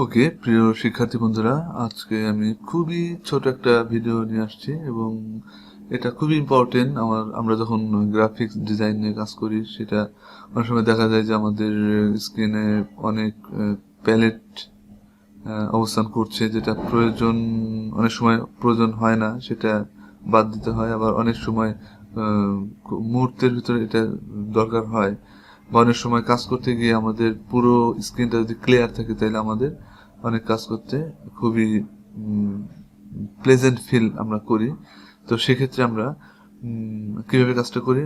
ওকে, প্রিয় শিক্ষার্থী বন্ধুরা, আজকে আমি খুবই ছোট একটা ভিডিও নিয়ে আসছি এবং এটা খুবই ইম্পর্টেন্ট। আমরা যখন গ্রাফিক্স ডিজাইন নিয়ে কাজ করি, সেটা অনেক সময় দেখা যায় যে আমাদের স্ক্রিনে অনেক প্যালেট অবস্থান করছে, যেটা অনেক সময় প্রয়োজন হয় না, সেটা বাদ দিতে হয়। আবার অনেক সময় মুহূর্তের ভিতরে এটা দরকার হয়, বা অনেক সময় কাজ করতে গিয়ে আমাদের পুরো স্ক্রিনটা যদি ক্লিয়ার থাকে, তাহলে আমাদের অনেক কাজ করতে খুবই প্লেজেন্ট ফিল আমরা করি। তো সেক্ষেত্রে আমরা কিভাবে কাজটা করি,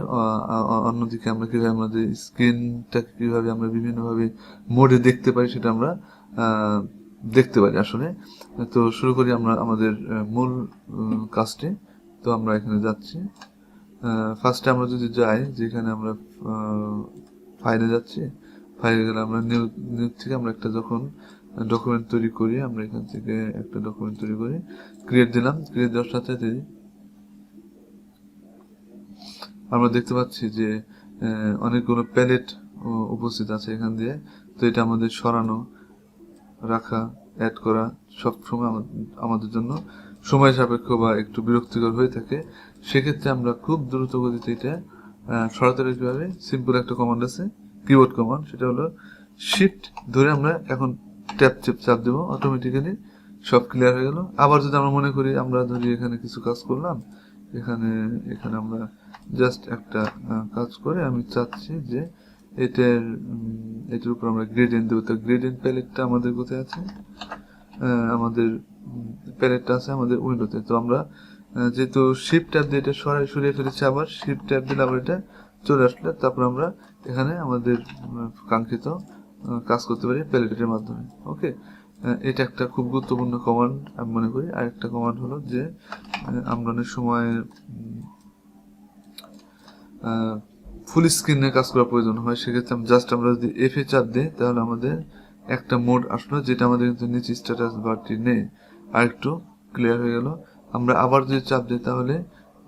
অন্যদিকে আমরা কিভাবে আমাদের স্ক্রিনটাকে কিভাবে আমরা বিভিন্নভাবে মোডে দেখতে পারি, সেটা আমরা দেখতে পারি আসলে। তো শুরু করি আমরা আমাদের মূল কাজটি। তো আমরা এখানে যাচ্ছি। ফার্স্টে আমরা যদি যাই, যেখানে আমরা ফাইলে যাচ্ছি, ফাইলে গেলে আমরা নিউ থেকে আমরা একটা যখন ডকুমেন্ট তৈরি করি, আমরা এখান থেকে একটা ডকুমেন্ট তৈরি করি, ক্রিয়েট দিলাম। ক্রিয়েট দেওয়ার সাথে আমরা দেখতে পাচ্ছি যে অনেকগুলো প্যালেট উপস্থিত আছে এখান দিয়ে। তো এটা আমাদের সরানো, রাখা, অ্যাড করা সব সময় আমাদের জন্য সময় সাপেক্ষ বা একটু বিরক্তিকর হয়ে থাকে। সেক্ষেত্রে আমরা খুব দ্রুত গতিতে এটা সরাতে কিভাবে, সিম্পল একটা কমান্ড আছে, কিবোর্ড কমান্ড, সেটা হলো শিফট ধরে আমরা এখন চাপ দেবো, অটোমেটিক্যালি সব ক্লিয়ার হয়ে গেল। আবার যদি আমরা মনে করি, আমরা ধরি এখানে কিছু কাজ করলাম, এখানে আমরা জাস্ট একটা কাজ করে আমি চাচ্ছি যে এটার উপর আমরা গ্রেডিয়েন্ট দেবো। তো গ্রেডিয়েন্ট প্যালেটটা আমাদের কোথায় আছে? আমাদের প্যালেটটা আছে আমাদের উইন্ডোতে। তো আমরা যেহেতু শিফট ট্যাব দিয়ে এটা সরিয়ে ফেলেছি, আবার শিফট ট্যাব দিলে আবার এটা চলে আসলে তারপর আমরা এখানে আমাদের কাঙ্ক্ষিত কাজ করতে পারি প্যালেটের মাধ্যমে। ওকে, এটা একটা খুব গুরুত্বপূর্ণ কমান্ড আমি মনে করি। আরেকটা কমান্ড হলো যে আমরা অনেক সময় ফুল স্ক্রিনে কাজ করার প্রয়োজন হয়, সেক্ষেত্রে আমরা যদি এফ এ চাপ দিই, তাহলে আমাদের একটা মোড আসলো, যেটা আমাদের কিন্তু নিচে স্ট্যাটাস বারটি নেই, আর একটু ক্লিয়ার হয়ে গেল। আমরা আবার যদি চাপ দিই, তাহলে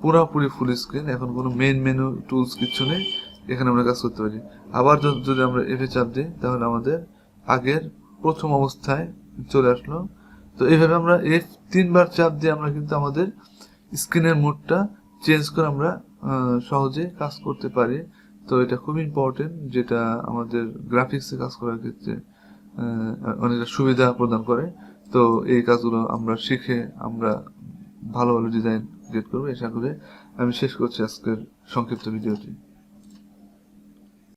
পুরোপুরি ফুল স্ক্রিন, এখন কোনো মেইন মেনু টুলস কিছু নেই, এখানে আমরা কাজ করতে পারি। আবার যদি আমরা এফ এ চাপ দিই, তাহলে আমাদের আগের প্রথম অবস্থায় চলে আসলো। তো এইভাবে আমরা এফ 3বার চাপ দিয়ে আমরা কিন্তু আমাদের স্ক্রিনের মোডটা চেঞ্জ করে আমরা সহজে কাজ করতে পারি। তো এটা খুব ইম্পর্টেন্ট, যেটা আমাদের গ্রাফিক্সে কাজ করার ক্ষেত্রে অনেকটা সুবিধা প্রদান করে। তো এই কাজগুলো আমরা শিখে আমরা ভালো ভালো ডিজাইন ক্রিয়েট করবো। আশা করে আমি শেষ করছি আজকের সংক্ষিপ্ত ভিডিওটি।